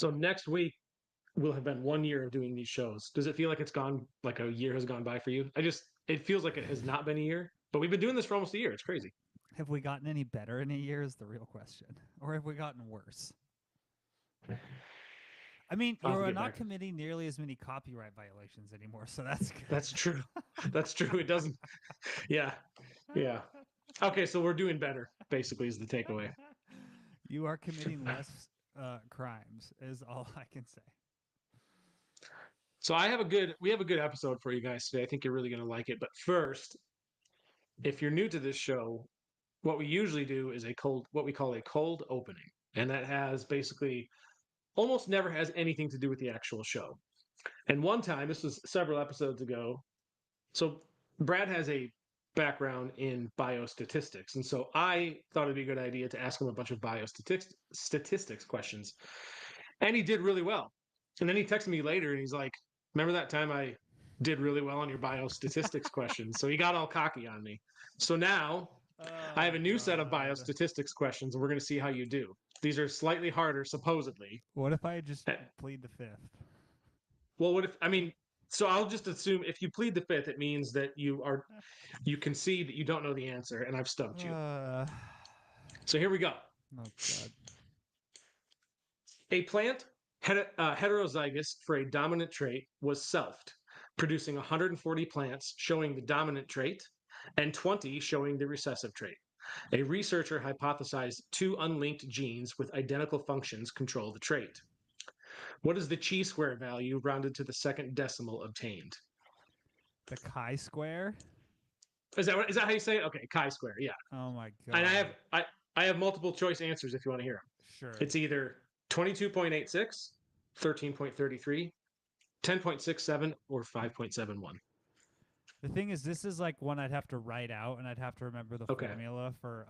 So next week will have been 1 year of doing these shows. Does it feel like it's gone, like a year has gone by for you? It feels like it has not been a year, but we've been doing this for almost a year. It's crazy. Have we gotten any better in a year? Is the real question, or have we gotten worse? I mean, I'll have to you're get not back. committing nearly as many copyright violations anymore, so that's That's good. true. That's true. It doesn't. Yeah. Yeah. Okay. So we're doing better, basically, is the takeaway. You are committing less crimes, is all I can say. So we have a good episode for you guys today. I think you're really going to like it. But first, if you're new to this show, what we usually do is what we call a cold opening. And that has basically almost never has anything to do with the actual show. And one time, this was several episodes ago. So Brad has a background in biostatistics. And so I thought it'd be a good idea to ask him a bunch of biostatistics questions. And he did really well. And then he texted me later and he's like, remember that time I did really well on your biostatistics questions? So he got all cocky on me. So now I Oh have a new set of God! biostatistics questions and we're going to see how you do. These are slightly harder, supposedly. What if I just Eh, plead the fifth? Well, what if, I mean, so I'll just assume if you plead the fifth, it means that you concede that you don't know the answer, and I've stumped you. Uh, So here we go. oh God! A plant heterozygous for a dominant trait was selfed, producing 140 plants showing the dominant trait and 20 showing the recessive trait. A researcher hypothesized two unlinked genes with identical functions control the trait. What is the chi-square value rounded to the second decimal obtained? The chi-square. Is that how you say it? Okay, chi-square. Yeah. Oh my And God! I have multiple choice answers if you want to hear them. Sure. It's either 22.86, 13.33, 10.67, or 5.71. The thing is, this is like one I'd have to write out, and I'd have to remember the Okay. formula for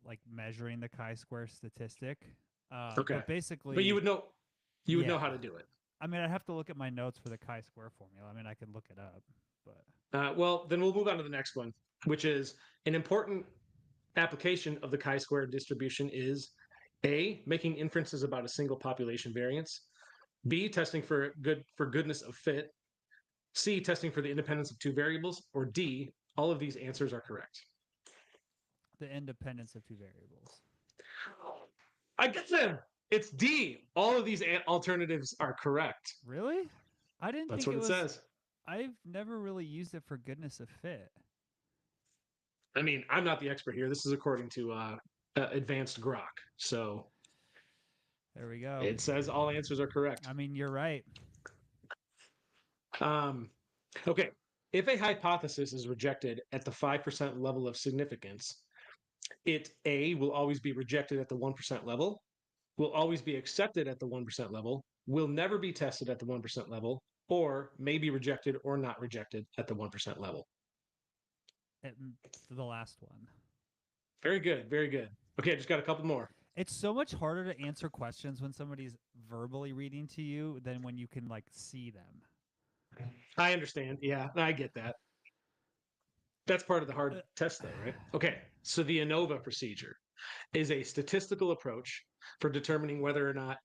like measuring the chi-square statistic. Okay. But But basically, you would know yeah. how to do it. I mean, I'd have to look at my notes for the chi-square formula. I mean, I can look it up, but Well, then we'll move on to the next one, which is an important application of the chi-square distribution is A, making inferences about a single population variance, B, testing for goodness of fit, C, testing for the independence of two variables, or D, all of these answers are correct. the independence of two variables. I get them. It's D. All of these alternatives are correct. Really? I didn't That's think what it it was. says. I've never really used it for goodness of fit. I mean, I'm not the expert here. This is according to advanced grok. So There we go. it says all answers are correct. I mean, you're right. Um, okay. If a hypothesis is rejected at the 5% level of significance, it A will always be rejected at the 1% level, will always be accepted at the 1% level, will never be tested at the 1% level, or may be rejected or not rejected at the 1% level. The last one. Very good. Very good. Okay, I just got a couple more. It's so much harder to answer questions when somebody's verbally reading to you than when you can like see them. I understand. Yeah, I get that. That's part of the hard test, though, right? Okay, so the ANOVA procedure is a statistical approach for determining whether or not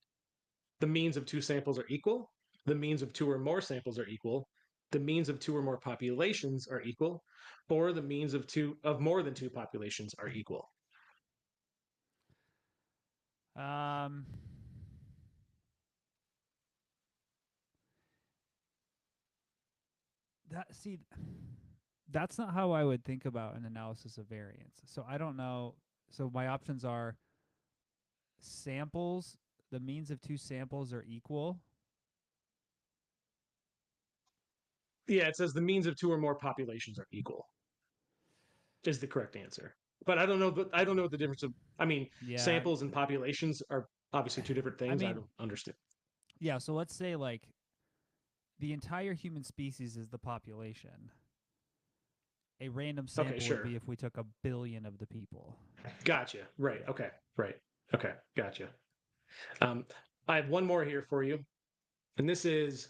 the means of two samples are equal, the means of two or more samples are equal, the means of two or more populations are equal, or the means of more than two populations are equal. Um, that see, that's not how I would think about an analysis of variance. So I don't know. So my options are samples. The means of two samples are equal. Yeah, it says the means of two or more populations are equal is the correct answer. But I don't know. I don't know the difference of. I mean, Yeah. samples and populations are obviously two different I things. I mean, don't understand. yeah. So let's say like the entire human species is the population. A random Okay, sample would sure. be if we took a billion of the people. Gotcha. Right. Yeah. Okay. Right. Okay. Gotcha. Um, I have one more here for you, and this is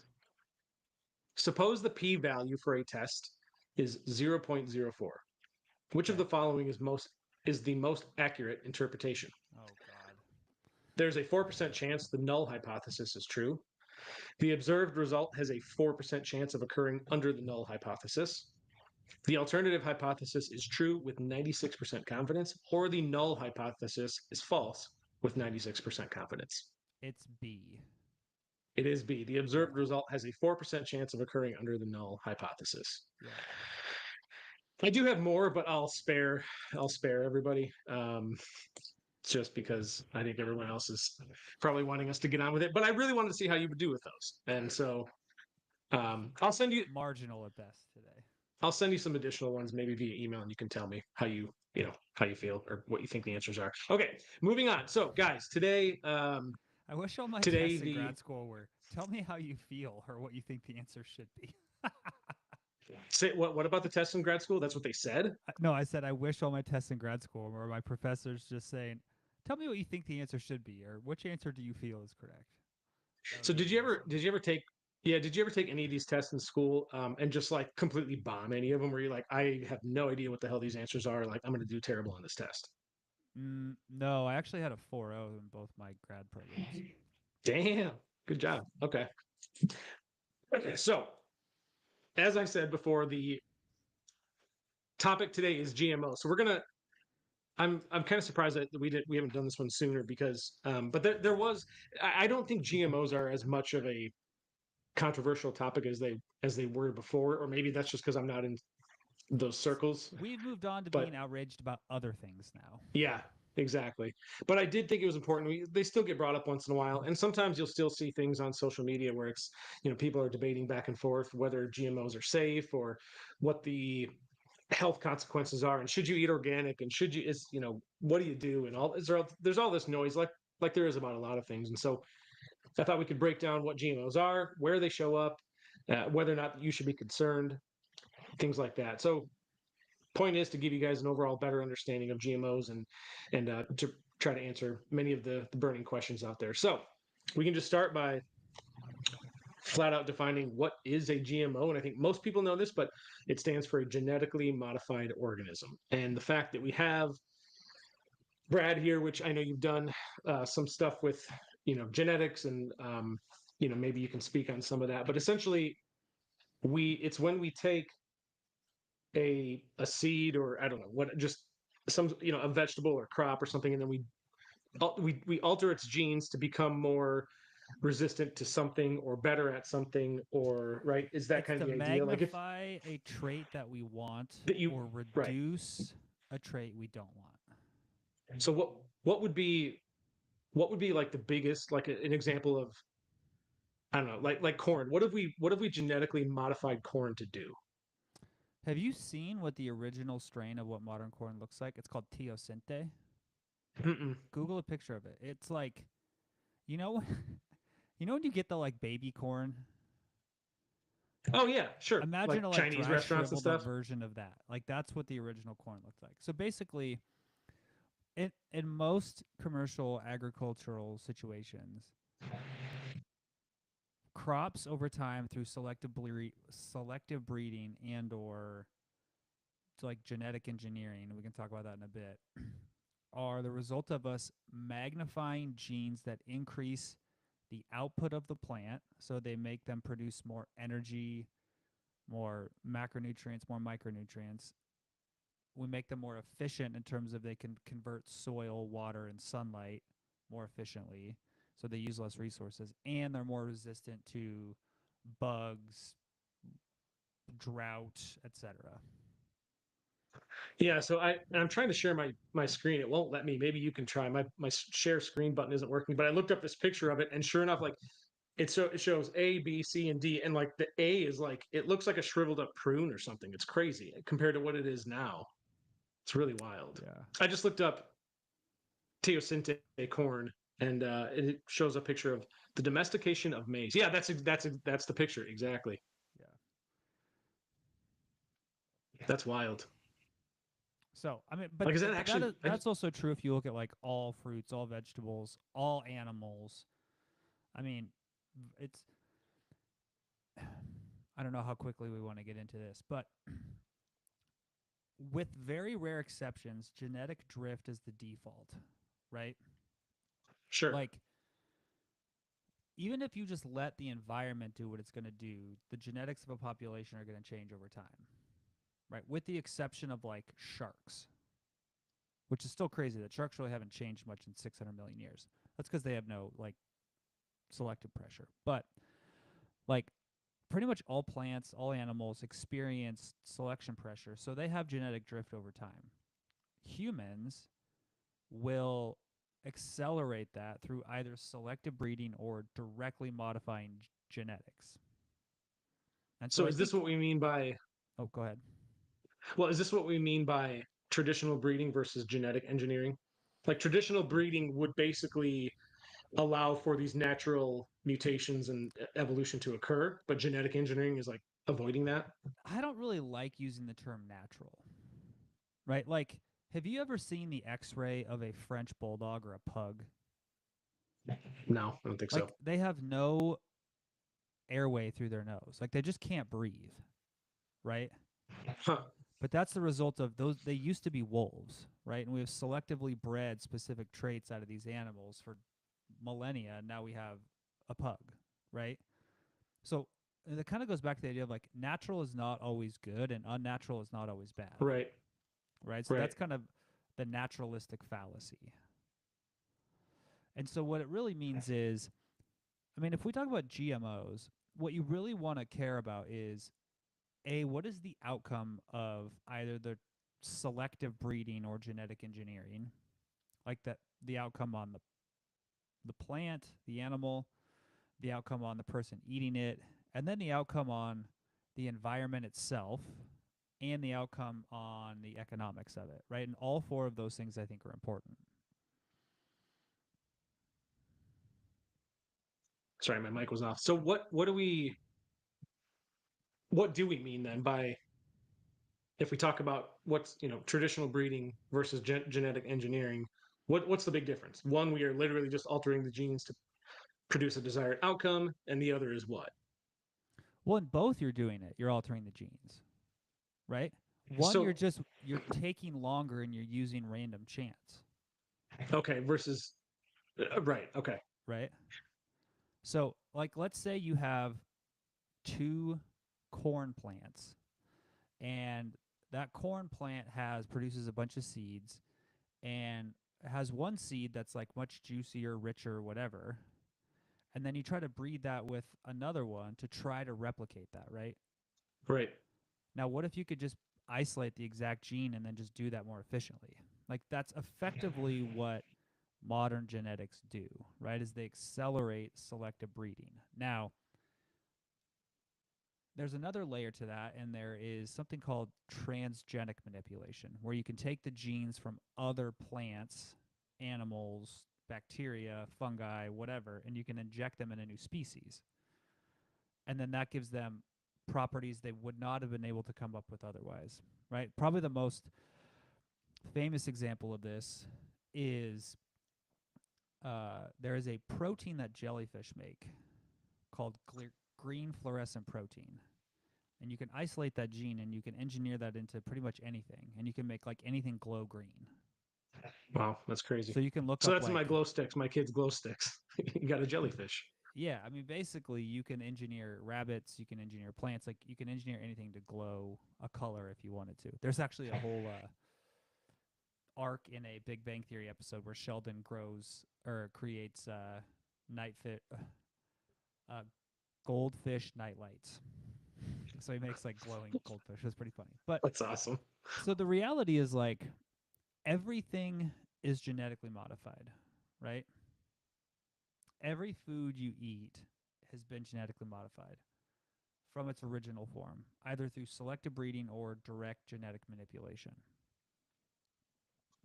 suppose the p-value for a test is 0.04. Which of Okay. the following is the most accurate interpretation? Oh God. There's a 4% chance the null hypothesis is true. The observed result has a 4% chance of occurring under the null hypothesis. The alternative hypothesis is true with 96% confidence, or the null hypothesis is false with 96% confidence. It's B. It is B. The Yeah. observed result has a 4% chance of occurring under the null hypothesis. Yeah. I do have more, but I'll spare everybody. Just because I think everyone else is probably wanting us to get on with it. But I really wanted to see how you would do with those. And so I'll send you Marginal at best today. some additional ones maybe via email, and you can tell me how you feel or what you think the answers are. Okay, moving on. So guys, I wish all my today tests in the grad school were tell me how you feel or what you think the answer should be. say what about the tests in grad school? That's what they said. No, I said I wish all my tests in grad school were my professors just saying, tell me what you think the answer should be or which answer do you feel is correct. That So would be awesome. did you ever take any of these tests in school and just like completely bomb any of them where you're like, I have no idea what the hell these answers are. Like, I'm going to do terrible on this test. No, I actually had a 4.0 in both my grad programs. Damn. Good job. Okay. Okay. So, as I said before, the topic today is GMO. So I'm kind of surprised that we haven't done this one sooner because but there was I don't think GMOs are as much of a controversial topic as they were before, or maybe that's just because I'm not in those circles. We've moved on to being But outraged about other things now. yeah, exactly. But I did think it was important. They still get brought up once in a while, and sometimes you'll still see things on social media where it's people are debating back and forth whether GMOs are safe or what the health consequences are, and should you eat organic, and should you is what do you do, and there's all this noise like there is about a lot of things, and so I thought we could break down what GMOs are, where they show up, whether or not you should be concerned, things like that. So point is to give you guys an overall better understanding of GMOs and to try to answer many of the burning questions out there. So we can just start by flat out defining what is a GMO. And I think most people know this, but it stands for a genetically modified organism. And the fact that we have Brad here, which I know you've done some stuff with, genetics and, maybe you can speak on some of that. But essentially, it's when we take a seed or I don't know what just some a vegetable or crop or something, and then we alter its genes to become more resistant to something or better at something, or right, is that It's kind to of the idea, like if magnify a trait that we want that you or right. reduce a trait we don't want. So what would be like the biggest, like an example of, I don't know, like corn. What have we genetically modified corn to do? Have you seen what the original strain of what modern corn looks like? It's called teosinte. Mm-mm. Google a picture of it. It's like, you know, you know when you get the like baby corn. Oh yeah, sure, Imagine like a like Chinese dry restaurants and shriveled up stuff. version of that. Like that's what the original corn looked like. So basically, in most commercial agricultural situations, crops over time through selective breeding and or like genetic engineering, and we can talk about that in a bit, are the result of us magnifying genes that increase the output of the plant so they make them produce more energy, more macronutrients, more micronutrients. We make them more efficient in terms of they can convert soil, water, and sunlight more efficiently, so they use less resources, and they're more resistant to bugs, drought, etc. Yeah, so I'm trying to share my screen. It won't let me. Maybe you can try. My share screen button isn't working. But I looked up this picture of it, and sure enough, like it shows A, B, C, and D, and like the A is like it looks like a shriveled up prune or something. It's crazy compared to what it is now. It's really wild. Yeah, I just looked up teosinte corn, and it shows a picture of the domestication of maize. Yeah, that's the picture exactly. yeah. That's wild. So I mean, but Like, is that actually? that's also true if you look at like all fruits, all vegetables, all animals. I mean, it's I don't know how quickly we want to get into this, but with very rare exceptions, genetic drift is the default, right? Sure. Like, even if you just let the environment do what it's going to do, the genetics of a population are going to change over time, right? With the exception of like sharks, which is still crazy that sharks really haven't changed much in 600 million years. That's because they have no like selective pressure. But like pretty much all plants, all animals experience selection pressure, so they have genetic drift over time. Humans will accelerate that through either selective breeding or directly modifying genetics. And so So I is this think, what we mean by oh, go ahead. well, is this what we mean by traditional breeding versus genetic engineering? Like traditional breeding would basically allow for these natural mutations and evolution to occur, but genetic engineering is like avoiding that. I don't really like using the term natural, right? Like, have you ever seen the x ray of a French bulldog or a pug? No, I don't think so. Like, they have no airway through their nose. Like, they just can't breathe, right? Huh. But that's the result of those. They used to be wolves, right? And we have selectively bred specific traits out of these animals for millennia. And now we have a pug, right? So it kind of goes back to the idea of like natural is not always good and unnatural is not always bad, Right. right? So Right. that's kind of the naturalistic fallacy. And so what it really means is, I mean, if we talk about GMOs, what you really want to care about is a what is the outcome of either the selective breeding or genetic engineering, like that the outcome on the plant, the animal, the outcome on the person eating it, and then the outcome on the environment itself and the outcome on the economics of it, right? And all four of those things I think are important. Sorry, my mic was off. So what do we mean then by if we talk about what's traditional breeding versus genetic engineering? What's the big difference? One, we are literally just altering the genes to produce a desired outcome, and the other is what? Well, in both you're doing it. You're altering the genes, right? One, So you're taking longer and you're using random chance, okay, versus right, okay, right? So, like, let's say you have two corn plants, and that corn plant has produces a bunch of seeds, and has one seed that's like much juicier, richer, whatever, and then you try to breed that with another one to try to replicate that, right? right, Now, what if you could just isolate the exact gene and then just do that more efficiently? Like that's effectively what modern genetics do, right? Is they accelerate selective breeding. Now, there's another layer to that, and there is something called transgenic manipulation, where you can take the genes from other plants, animals, bacteria, fungi, whatever, and you can inject them in a new species. And then that gives them properties they would not have been able to come up with otherwise, right? Probably the most famous example of this is there is a protein that jellyfish make called green fluorescent protein. And you can isolate that gene and you can engineer that into pretty much anything. And you can make like anything glow green. wow, that's crazy. So you can look So up that's in my like, glow sticks, my kids' glow sticks. You got a jellyfish. yeah, I mean, basically you can engineer rabbits, you can engineer plants, like you can engineer anything to glow a color if you wanted to. There's actually a whole arc in a Big Bang Theory episode where Sheldon grows or creates night fit uh, goldfish night lights. So he makes like glowing goldfish. It's pretty funny. But That's awesome. so the reality is like everything is genetically modified, right? Every food you eat has been genetically modified from its original form, either through selective breeding or direct genetic manipulation.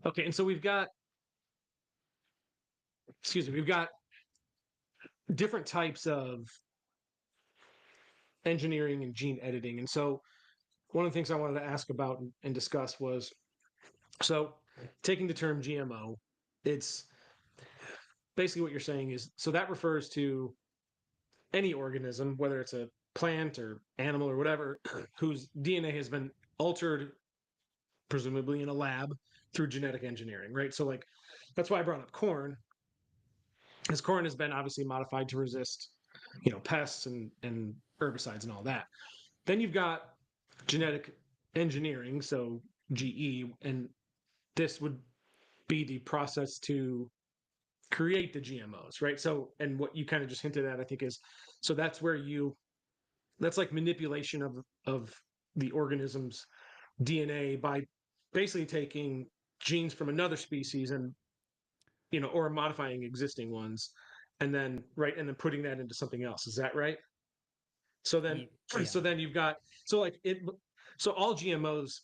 Okay, and so we've got different types of engineering and gene editing. And so one of the things I wanted to ask about and discuss was so taking the term GMO, it's basically what you're saying is so that refers to any organism, whether it's a plant or animal or whatever, whose DNA has been altered, presumably in a lab through genetic engineering, right? So, like, that's why I brought up corn, because corn has been obviously modified to resist, pests and herbicides and all that. Then you've got genetic engineering, so GE, and this would be the process to create the GMOs, right? So, and what you kind of just hinted at, I think, is so that's where that's like manipulation of the organism's DNA by basically taking genes from another species and or modifying existing ones, and then putting that into something else. Is that right? So then, Yeah. so then you've got so like it. So all GMOs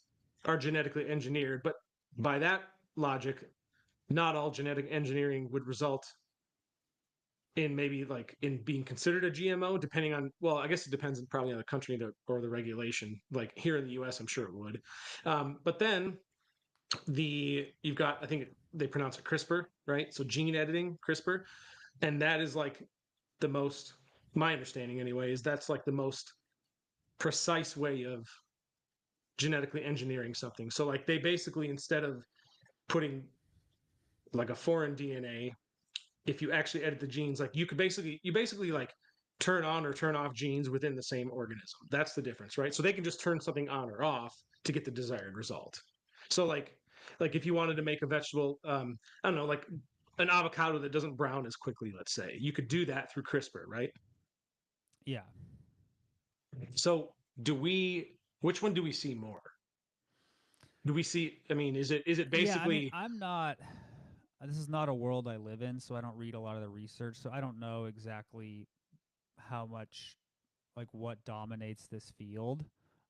are genetically engineered, but by that logic, not all genetic engineering would result in maybe like in being considered a GMO, depending on, well, I guess it depends probably on the country or the regulation. Like here in the US, I'm sure it would. But then you've got, I think they pronounce it CRISPR, right? So gene editing, CRISPR. And that is like the most, my understanding anyway, is that's like the most precise way of genetically engineering something. So like they basically, instead of putting like a foreign DNA, if you actually edit the genes, like you basically like turn on or turn off genes within the same organism. That's the difference, right? So they can just turn something on or off to get the desired result. So like if you wanted to make a vegetable, I don't know, like an avocado that doesn't brown as quickly, let's say, you could do that through CRISPR, right? Yeah. So do we? Which one do we see more? Do we see? I mean, is it Yeah, I mean, basically? I'm not this is not a world I live in, so I don't read a lot of the research, so I don't know exactly how much like what dominates this field.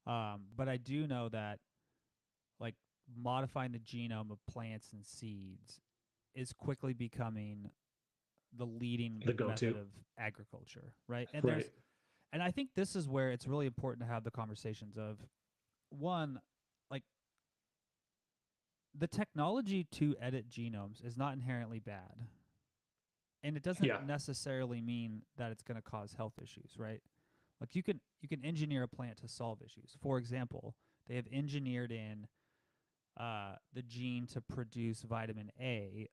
But I do know that like modifying the genome of plants and seeds is quickly becoming the leading The method go-to, of agriculture, right? right? And I think this is where it's really important to have the conversations of one, like the technology to edit genomes is not inherently bad. And it doesn't Yeah, necessarily mean that it's going to cause health issues, right? Like you can engineer a plant to solve issues. For example, they have engineered in the gene to produce vitamin A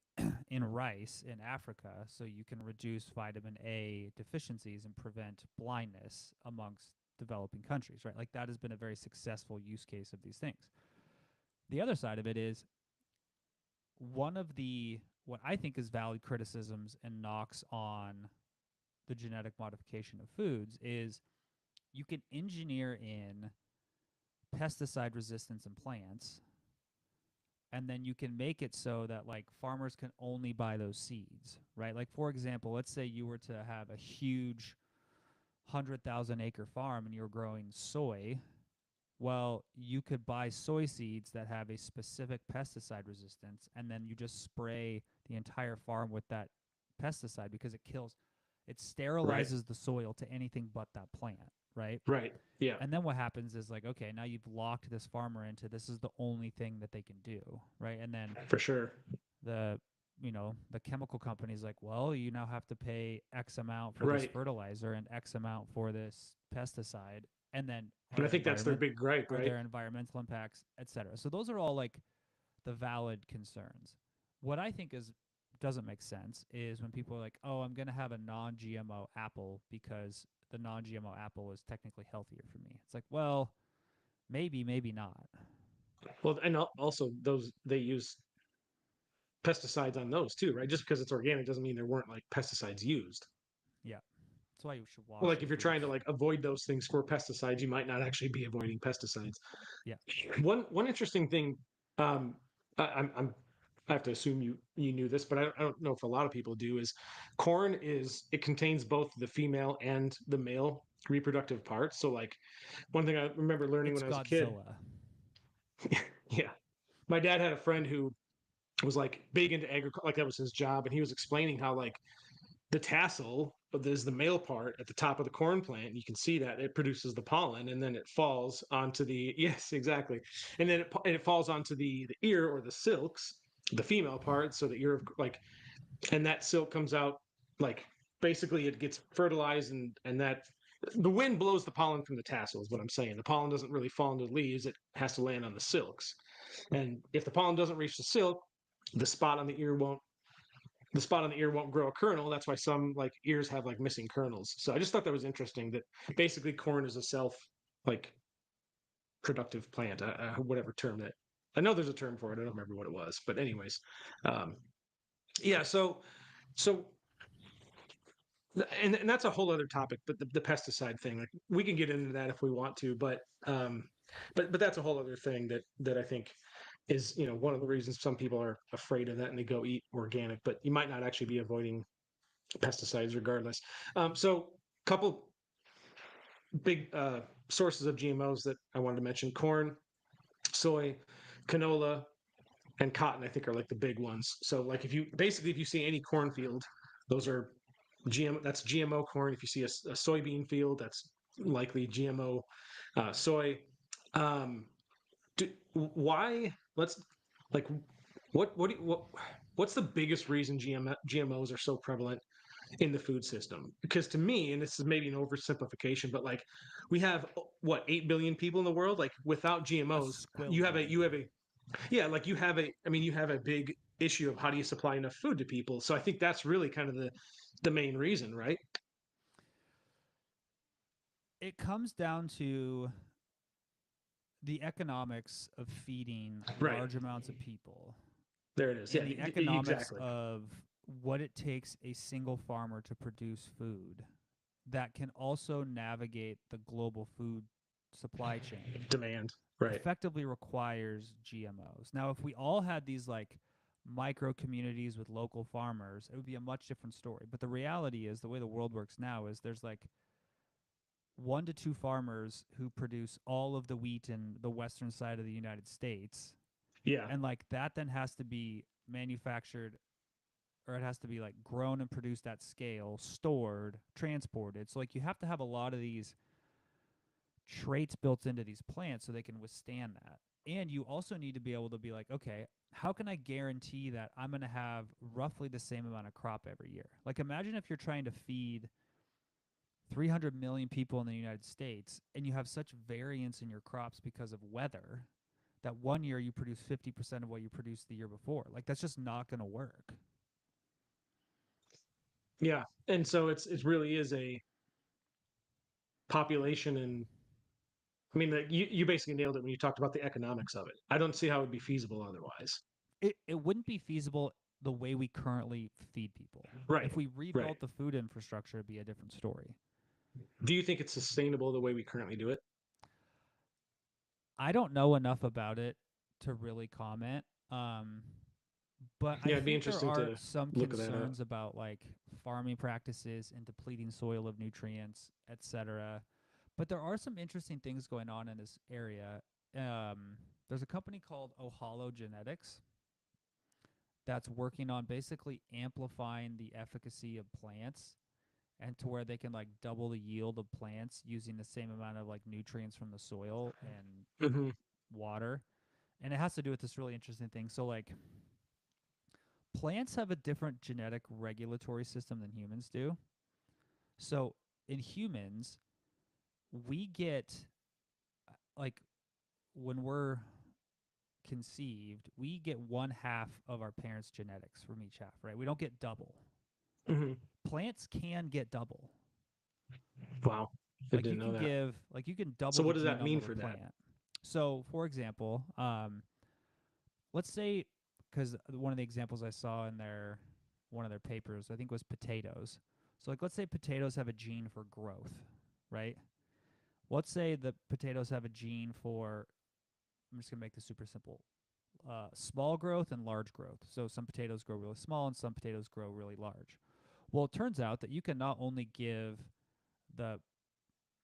in rice in Africa, so you can reduce vitamin A deficiencies and prevent blindness amongst developing countries, right? Like that has been a very successful use case of these things. The other side of it is one of the what I think is valid criticisms and knocks on the genetic modification of foods is you can engineer in pesticide resistance in plants, and then you can make it so that like farmers can only buy those seeds, right? Like for example, let's say you were to have a huge 100,000 acre farm and you're growing soy. Well, you could buy soy seeds that have a specific pesticide resistance, and then you just spray the entire farm with that pesticide because it right, sterilizes the soil to anything but that plant, right? right. Yeah, And then what happens is like, okay, now you've locked this farmer into this is the only thing that they can do, right? And then for sure. the the chemical company's like, well, you now have to pay X amount for this Right. fertilizer and X amount for this pesticide, and then And I think that's their big gripe, are right? there environmental impacts, etc. So those are all like the valid concerns. What I think is doesn't make sense is when people are like, oh, I'm gonna have a non-GMO apple because the non-GMO apple is technically healthier for me. It's like, well, maybe, maybe not. Well, and also those they use pesticides on those too, right? Just because it's organic doesn't mean there weren't like pesticides used. Yeah, that's why you should Well, wash like your if you're trying to foods. like avoid those things for pesticides, you might not actually be avoiding pesticides. Yeah, One interesting thing, um, I'm I have to assume you knew this, but I don't know if a lot of people do. Is corn is it contains both the female and the male reproductive parts. So like one thing I remember learning it's when I was a kid, Godzilla. yeah, my dad had a friend who was like big into agriculture, like that was his job, and he was explaining how like the tassel is the male part at the top of the corn plant. You can see that it produces the pollen, and then it falls onto the yes, exactly, and then it falls onto the ear or the silks, the female part. So the ear of like, and that silk comes out like basically it gets fertilized, and that the wind blows the pollen from the tassel is what I'm saying. The pollen doesn't really fall into the leaves; it has to land on the silks. And if the pollen doesn't reach the silk, the spot on the ear won't the spot on the ear won't grow a kernel. That's why some like ears have like missing kernels. So I just thought that was interesting that basically corn is a self like productive plant, whatever term that I know there's a term for it. I don't remember what it was, but anyways, um, yeah. So and that's a whole other topic, but the pesticide thing, like we can get into that if we want to, but that's a whole other thing that I think is one of the reasons some people are afraid of that and they go eat organic, but you might not actually be avoiding pesticides regardless. So a couple big sources of GMOs that I wanted to mention: corn, soy, canola, and cotton. I think are like the big ones. So like if you see any cornfield, those are That's GMO corn. If you see a soybean field, that's likely GMO soy. Um, why? Let's like what what's the biggest reason GMOs are so prevalent in the food system? Because to me, and this is maybe an oversimplification, but like we have what 8 billion people in the world. Like without A GMOs, squillion. you have a yeah, like you have a I mean you have a big issue of how do you supply enough food to people. So I think that's really kind of the main reason, right? It comes down to the economics of feeding Right. large amounts of people There it is. Yeah, and the economics exactly. of what it takes a single farmer to produce food that can also navigate the global food supply chain Demand. Right. effectively requires GMOs. Now, if we all had these like micro communities with local farmers, it would be a much different story. But the reality is, the way the world works now is there's like 1 to 2 farmers who produce all of the wheat in the western side of the United States. Yeah. And like that then has to be manufactured, or it has to be like grown and produced at scale, stored, transported. So like you have to have a lot of these traits built into these plants so they can withstand that. And you also need to be able to be like, okay, how can I guarantee that I'm going to have roughly the same amount of crop every year? Like imagine if you're trying to feed 300 million people in the United States and you have such variance in your crops because of weather that one year you produce 50% of what you produced the year before. Like that's just not going to work. Yeah. And so it really is a population and I mean you basically nailed it when you talked about the economics of it. I don't see how it would be feasible otherwise. It wouldn't be feasible the way we currently feed people. Right. If we Right. rebuilt the food infrastructure, it'd be a different story. Do you think it's sustainable the way we currently do it? I don't know enough about it to really comment. Um, but I Yeah, it'd be think there interesting are to some look that up. concerns about like farming practices and depleting soil of nutrients, etc. But there are some interesting things going on in this area. There's a company called Ohalo Genetics that's working on basically amplifying the efficacy of plants and to where they can like double the yield of plants using the same amount of like nutrients from the soil and Hmm. water. And it has to do with this really interesting thing. So like plants have a different genetic regulatory system than humans do. So in humans, we get like when we're conceived, we get 1/2 of our parents' genetics from each half, right? We don't get double. Hmm. Plants can get double. Wow. I Like didn't know that. you can double So the what does that genome mean of a for that? plant. So, for example, let's say, because one of the examples I saw in one of their papers, I think was potatoes. So like let's say potatoes have a gene for growth, right? Let's say the potatoes have a gene for, I'm just gonna make this super simple, small growth and large growth. So some potatoes grow really small and some potatoes grow really large. Well, it turns out that you can not only give the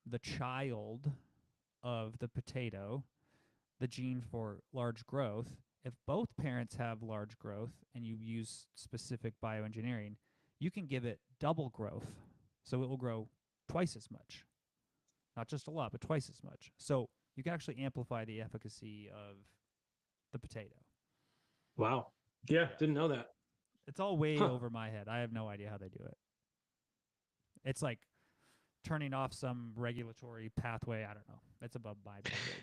the child of the potato the gene for large growth, if both parents have large growth and you use specific bioengineering, you can give it double growth. So it will grow twice as much. Not just a lot, but twice as much. So you can actually amplify the efficacy of the potato. Wow. Yeah, didn't know that. It's all way Huh. over my head. I have no idea how they do it. It's like turning off some regulatory pathway. I don't know. It's above my pay grade.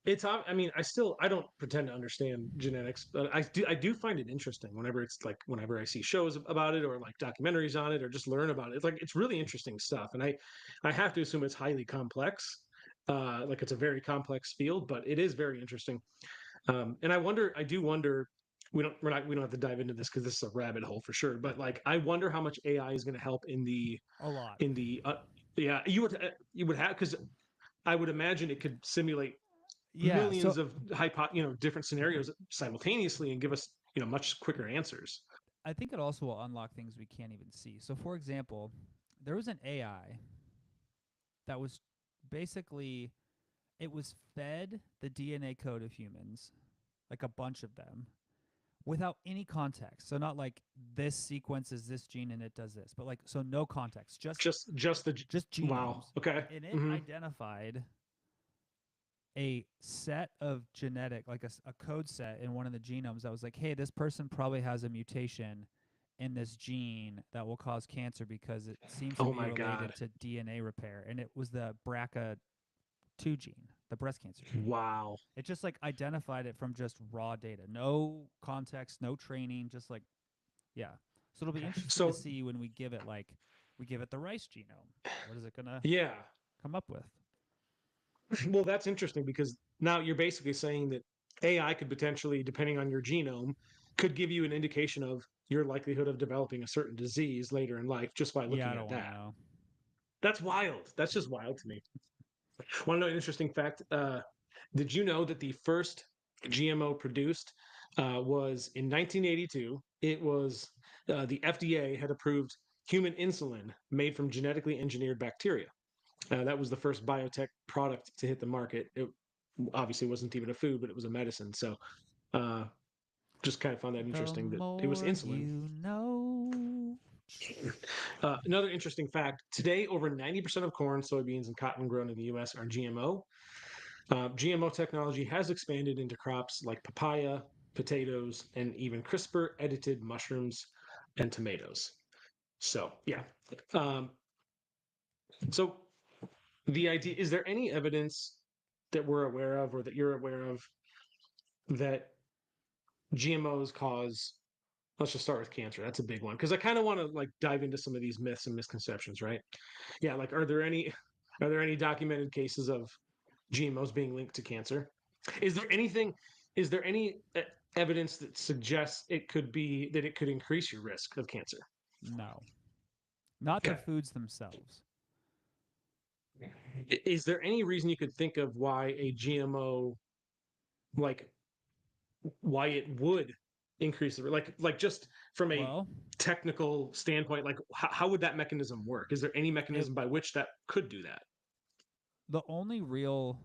I mean, I don't pretend to understand genetics, but I do find it interesting whenever it's like whenever I see shows about it or like documentaries on it or just learn about it. It's like it's really interesting stuff, and I have to assume it's highly complex. Like it's a very complex field, but it is very interesting. And I do wonder. We don't have to dive into this because this is a rabbit hole for sure. But like, I wonder how much AI is going to help A lot. in the yeah, you would have because I would imagine it could simulate Yeah. millions of different scenarios simultaneously and give us much quicker answers. I think it also will unlock things we can't even see. So, for example, there was an AI that was basically it was fed the DNA code of humans, like a bunch of them, without any context. So not like this sequences this gene and it does this, but like so no context, Just the just wow. genomes. Okay. And it Hmm. identified a set of genetic, like a code set in one of the genomes that was like, hey, this person probably has a mutation in this gene that will cause cancer because it seems to Oh be my God. related to DNA repair. And it was the BRCA2 gene, the breast cancer gene. Wow. It just like identified it from just raw data, no context, no training, just like, yeah. So it'll be interesting to So see when we give it the rice genome. What is it gonna yeah. come up with? Well, that's interesting because now you're basically saying that AI could potentially, depending on your genome, could give you an indication of your likelihood of developing a certain disease later in life just by Yeah, I looking don't at want to that. know. That's wild. That's just wild to me. Want to know an interesting fact? Did you know that the first GMO produced was in 1982? It was the FDA had approved human insulin made from genetically engineered bacteria. That was the first biotech product to hit the market. It obviously wasn't even a food, but it was a medicine. So uh, just kind of found that The interesting that it was more insulin. you know. Another interesting fact today, over 90% of corn, soybeans, and cotton grown in the US are GMO. GMO technology has expanded into crops like papaya, potatoes, and even CRISPR edited mushrooms and tomatoes. So, yeah. Um, so, the idea is there any evidence that we're aware of or that you're aware of that GMOs cause? Let's just start with cancer. That's a big one because I kind of want to like dive into some of these myths and misconceptions, right? Yeah, like are there any documented cases of GMOs being linked to cancer? Is there anything? Is there any evidence that suggests it could increase your risk of cancer? No, not the Okay. foods themselves. Is there any reason you could think of why a GMO, like why it would increase the like just from a Well, technical standpoint, like how would that mechanism work? Is there any it mechanism by which that could do that? the only real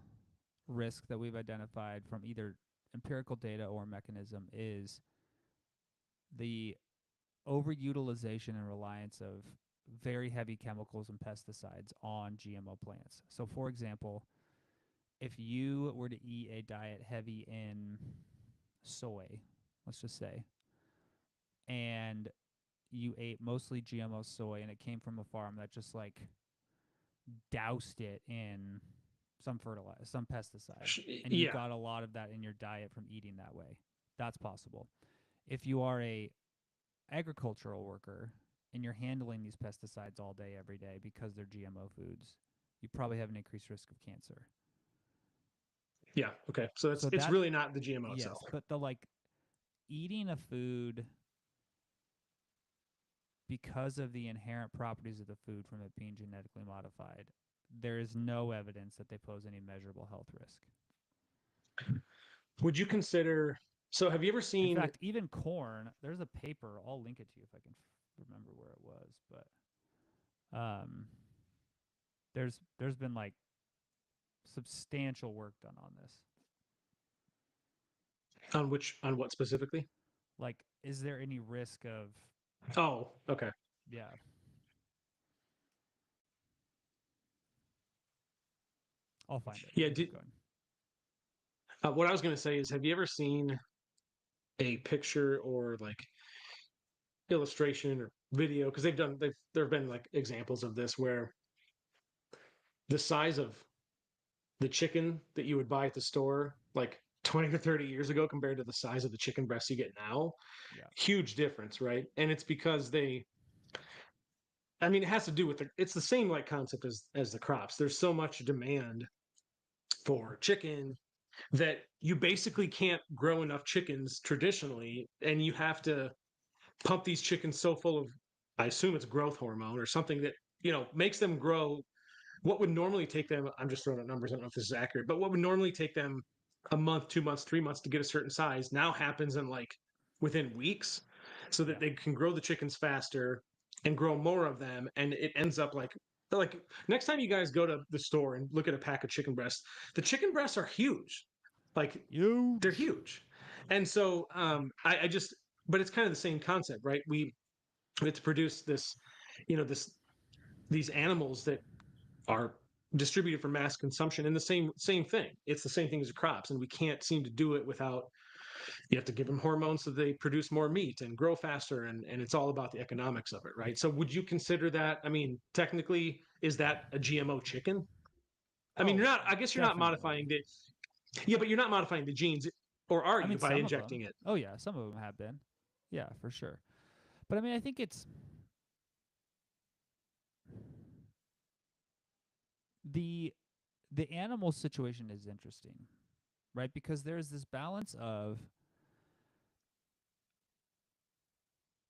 risk that we've identified from either empirical data or mechanism is the overutilization and reliance of very heavy chemicals and pesticides on GMO plants. So, for example, if you were to eat a diet heavy in soy, let's just say, and you ate mostly GMO soy and it came from a farm that just like doused it in some fertilizer, some pesticide, and you Yeah, got a lot of that in your diet from eating that way, that's possible. If you are a agricultural worker and you're handling these pesticides all day, every day because they're GMO foods, you probably have an increased risk of cancer. yeah. Okay, so So it's that, really not the GMO itself. yes, but the like eating a food because of the inherent properties of the food from it being genetically modified, there is no evidence that they pose any measurable health risk. Would you consider? So, have you ever In seen? fact, even corn, there's a paper, I'll link it to you if I can remember where it was, but there's been like substantial work done on this. On what specifically? Like, is there any risk of, Oh, okay. yeah, I'll find it. You Yeah. can keep going. What I was going to say is, have you ever seen a picture or like illustration or video? Because there have been like examples of this where the size of the chicken that you would buy at the store like 20 to 30 years ago compared to the size of the chicken breasts you get now. Yeah. Huge difference, right? And it's because they, I mean, it has to do with it's the same like concept as the crops. There's so much demand for chicken that you basically can't grow enough chickens traditionally, and you have to pump these chickens so full of, I assume it's growth hormone or something that makes them grow what would normally take them, I'm just throwing out numbers, I don't know if this is accurate, but what would normally take them a month, 2 months, 3 months to get a certain size now happens in like within weeks, so that Yeah. they can grow the chickens faster and grow more of them. And it ends up like next time you guys go to the store and look at a pack of chicken breasts, the chicken breasts are huge. Like they're Huge. huge. And so I just, but it's kind of the same concept, right? It's produced this, this these animals that are distributed for mass consumption, and the same thing, it's the same thing as the crops, and we can't seem to do it without, you have to give them hormones so they produce more meat and grow faster, and it's all about the economics of it, right? So would you consider that, I mean, technically, is that a GMO chicken? I mean, Oh, you're not, I guess you're not definitely. modifying the, yeah, but you're not modifying the genes, or are I you, mean, by some of them. injecting it? Oh yeah, some of them have been. Yeah, for sure. But I mean, I think it's the the animal situation is interesting, right? Because there's this balance of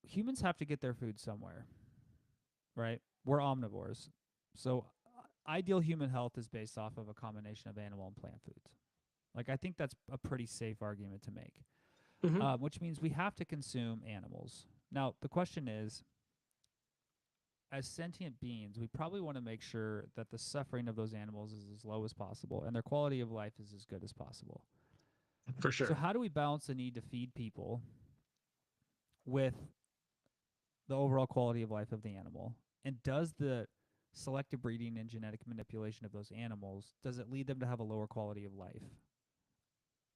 humans have to get their food somewhere, right? We're omnivores. So ideal human health is based off of a combination of animal and plant foods. Like I think that's a pretty safe argument to make, Hmm. which means we have to consume animals. Now the question is, as sentient beings, we probably want to make sure that the suffering of those animals is as low as possible and their quality of life is as good as possible. For So sure. how do we balance the need to feed people with the overall quality of life of the animal? And does the selective breeding and genetic manipulation of those animals, does it lead them to have a lower quality of life?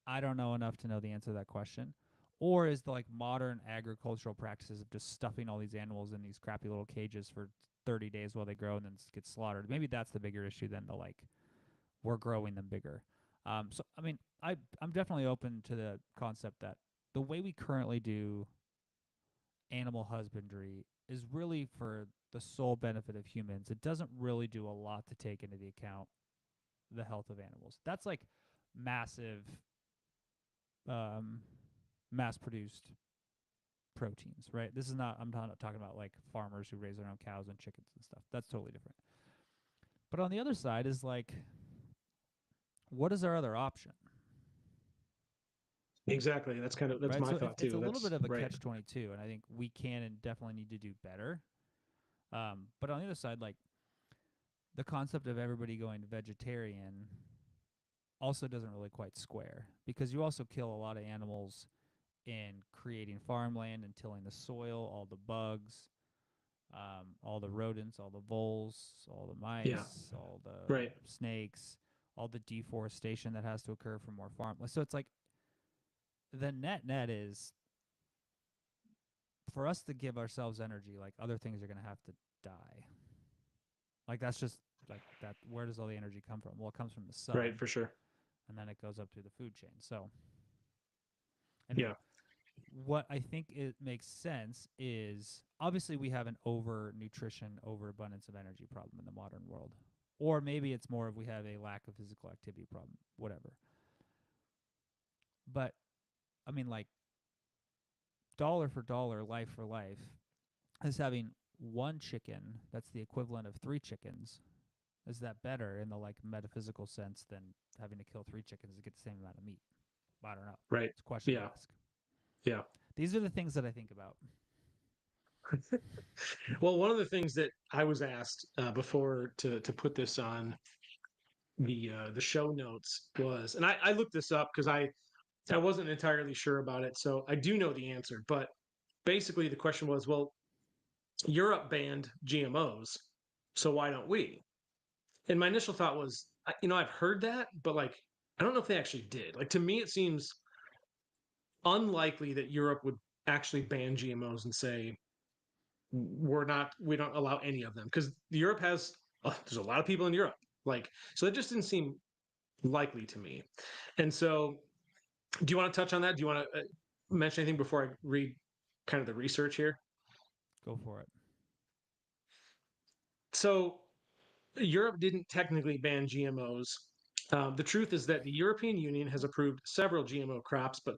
I don't know enough to know the answer to that question. Or is the like modern agricultural practices of just stuffing all these animals in these crappy little cages for 30 days while they grow and then get slaughtered? Maybe that's the bigger issue than the like we're growing them bigger. So I mean, I'm definitely open to the concept that the way we currently do animal husbandry is really for the sole benefit of humans. It doesn't really do a lot to take into the account the health of animals. That's like massive, um, mass produced proteins, right? This is not, I'm not talking about like farmers who raise their own cows and chickens and stuff. That's totally different. But on the other side is like, what is our other option? Exactly, that's Right. my So thought it's a too, little bit that's of a right. catch 22. And I think we can and definitely need to do better. But on the other side, like the concept of everybody going vegetarian also doesn't really quite square because you also kill a lot of animals in creating farmland and tilling the soil, all the bugs, all the rodents, all the voles, all the Yeah. mice, all the Right. snakes, all the deforestation that has to occur for more farm. So it's like the net is for us to give ourselves energy, like other things are going to have to die. Like that's just like that. Where does all the energy come from? Well, it comes from the Right, sun, for sure. and then it goes up through the food chain. So, and Yeah. what I think it makes sense is obviously we have an over nutrition, overabundance of energy problem in the modern world. Or maybe it's more of we have a lack of physical activity problem, whatever. But I mean, like dollar for dollar, life for life, is having one chicken that's the equivalent of three chickens. Is that better in the like metaphysical sense than having to kill three chickens to get the same amount of meat? I don't know. Right. It's a question to Yeah. ask. Yeah. These are the things that I think about. Well, one of the things that I was asked before to put this on the show notes was, and I looked this up because I wasn't entirely sure about it, so I do know the answer. But basically, the question was, well, Europe banned GMOs, so why don't we? And my initial thought was, I've heard that, but like, I don't know if they actually did. Like to me, it seems unlikely that Europe would actually ban GMOs and say we don't allow any of them, because Europe has there's a lot of people in Europe, like, so it just didn't seem likely to me. And so, do you want to touch on that? Do you want to mention anything before I read kind of the research here? Go for it. So, Europe didn't technically ban GMOs. The truth is that the European Union has approved several GMO crops, but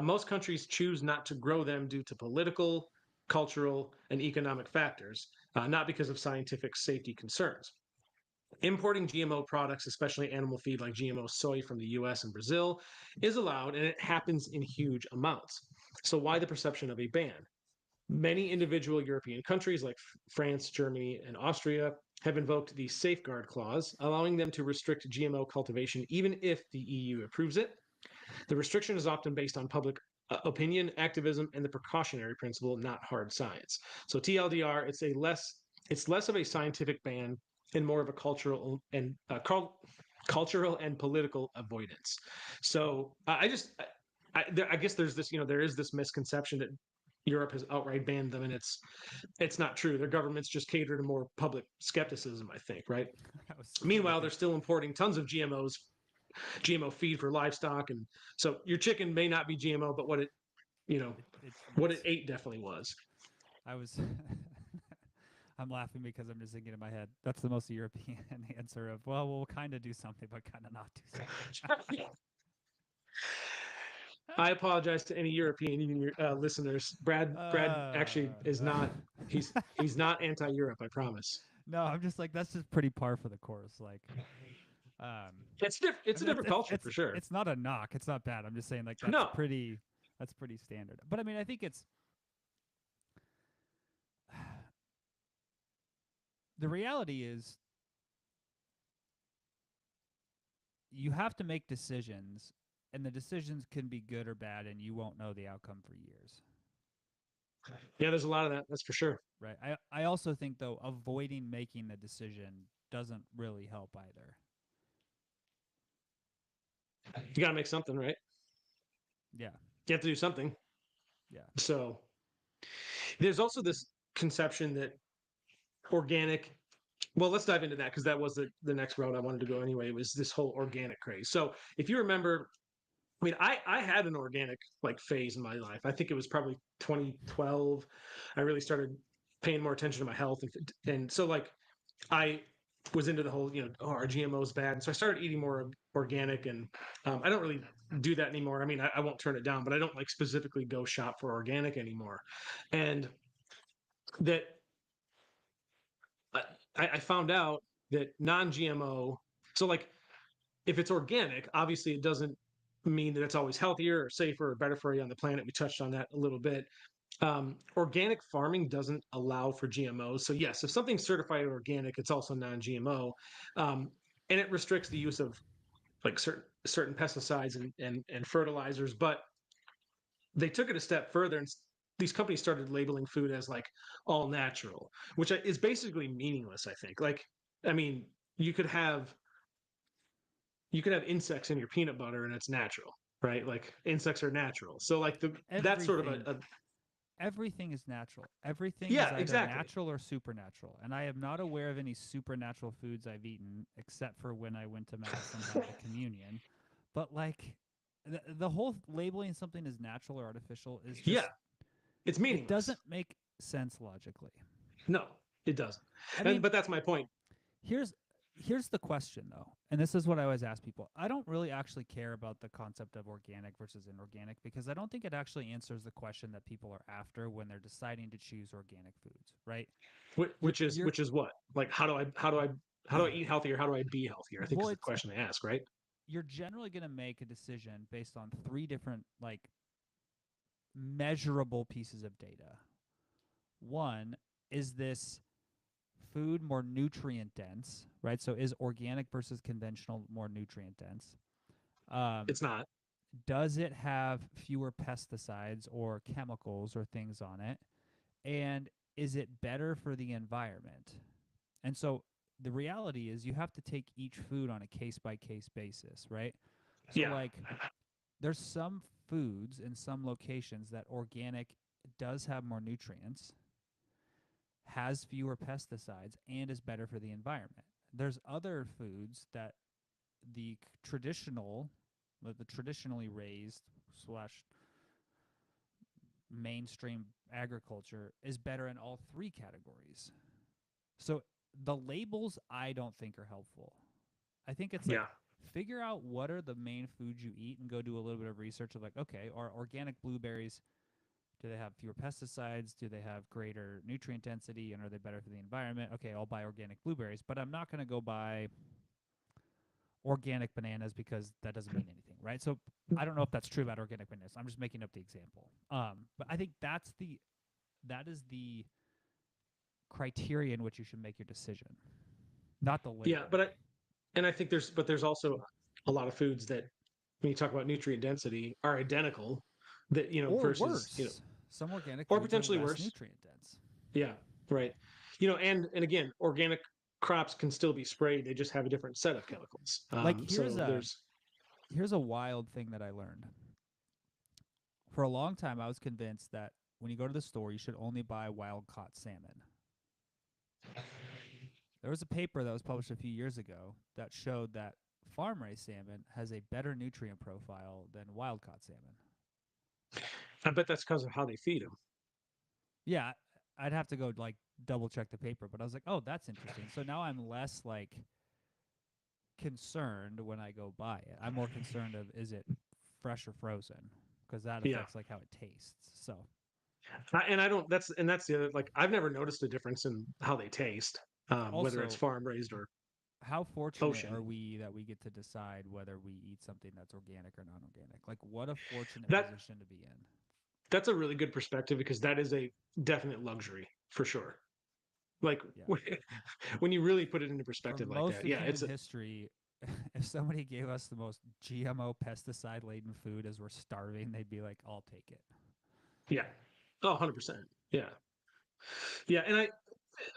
most countries choose not to grow them due to political, cultural, and economic factors, not because of scientific safety concerns. Importing GMO products, especially animal feed like GMO soy from the US and Brazil, is allowed and it happens in huge amounts. So, why the perception of a ban? Many individual European countries like France, Germany, and Austria have invoked the safeguard clause, allowing them to restrict GMO cultivation even if the EU approves it. The restriction is often based on public opinion, activism, and the precautionary principle, not hard science. So TLDR, it's less of a scientific ban and more of a cultural and political avoidance. So I guess there's this, there is this misconception that Europe has outright banned them, and it's not true. Their governments just cater to more public skepticism, I think, right? I was trying to Meanwhile, they're think. still importing tons of GMO feed for livestock, and so your chicken may not be GMO, but what it It's. ate definitely was. I was. I'm laughing because I'm just thinking in my head. That's the most European answer of, well, we'll kind of do something, but kind of not do something. I apologize to any European listeners. Brad actually uh, is not. He's not anti-Europe. I promise. no, I'm just like that's just pretty par for the course. Like, um, I It's a mean, different culture for sure. it's not a knock. It's not bad. I'm just saying like No, that's pretty standard. But I mean, I think it's the reality is you have to make decisions, and the decisions can be good or bad, and you won't know the outcome for years. yeah, there's a lot of that. That's for sure. Right. I also think though avoiding making the decision doesn't really help either. You got to make something, right? Yeah. You have to do something. Yeah. So there's also this conception that organic. Well, let's dive into that because that was the next road I wanted to go anyway. Was this whole organic craze? So if you remember, I mean, I had an organic like phase in my life. I think it was probably 2012. I really started paying more attention to my health, and so like I was into the whole, oh, are GMOs bad? And so I started eating more organic, and I don't really do that anymore. I mean, I won't turn it down, but I don't like specifically go shop for organic anymore. And that I found out that non-GMO, so like if it's organic, obviously it doesn't mean that it's always healthier or safer or better for you on the planet. We touched on that a little bit. Organic farming doesn't allow for GMOs. So yes, if something's certified organic, it's also non-GMO, and it restricts the use of like certain pesticides and fertilizers. But they took it a step further, and these companies started labeling food as like all natural, which is basically meaningless. I think. Like, I mean, you could have you could have insects in your peanut butter and it's natural, right? Like insects are natural. So like that's sort of Everything a everything is natural. Everything is yeah, either exactly. natural or supernatural. And I am not aware of any supernatural foods I've eaten except for when I went to mass and had the communion. But like the whole labeling something as natural or artificial is Yeah, just it's it meaningless. doesn't make sense logically. No, it doesn't. I And mean, but that's my point. here's here's the question though, and this is what I always ask people. I don't really actually care about the concept of organic versus inorganic because I don't think it actually answers the question that people are after when they're deciding to choose organic foods, right? Which is You're which is what? Like how do I eat healthier? How do I be healthier? I think well, is the it's question they ask, right? you're generally going to make a decision based on three different like measurable pieces of data. One, is this food more nutrient dense, right? So is organic versus conventional more nutrient dense? Um, It's not. does it have fewer pesticides or chemicals or things on it? And is it better for the environment? And so the reality is you have to take each food on a case by case basis, right? So Yeah. like there's some foods in some locations that organic does have more nutrients, has fewer pesticides, and is better for the environment. There's other foods that the traditional, the traditionally raised slash mainstream agriculture is better in all three categories. So the labels I don't think are helpful. I think it's like Yeah. figure out what are the main foods you eat and go do a little bit of research of like, okay, are organic blueberries, do they have fewer pesticides? Do they have greater nutrient density? And are they better for the environment? Okay, I'll buy organic blueberries, but I'm not going to go buy organic bananas because that doesn't mean anything, right? So I don't know if that's true about organic bananas. I'm just making up the example. But I think that is the criteria in which you should make your decision, not the Yeah, label. and I think there's also a lot of foods that when you talk about nutrient density are identical that Or versus worse, some organic or foods are potentially less worse. nutrient dense. Yeah, right. And again, organic crops can still be sprayed. They just have a different set of chemicals. Like So there's here's a wild thing that I learned. For a long time, I was convinced that when you go to the store, you should only buy wild caught salmon. There was a paper that was published a few years ago that showed that farm raised salmon has a better nutrient profile than wild caught salmon. I bet that's because of how they feed them. Yeah, I'd have to go like double check the paper, but I was like, oh, that's interesting. So now I'm less like concerned when I go buy it. I'm more concerned of is it fresh or frozen because that Yeah, affects like how it tastes. So and I don't. That's the other. Like I've never noticed a difference in how they taste, whether it's also, farm raised or how fortunate ocean. are we that we get to decide whether we eat something that's organic or non-organic? Like, what a fortunate That position to be in. that's a really good perspective because that is a definite luxury for sure. Like Yeah. when you really put it into For perspective like most that, of yeah, human it's a history, if somebody gave us the most GMO pesticide laden food as we're starving, they'd be like, I'll take it. yeah. Oh, 100%. Yeah. Yeah, and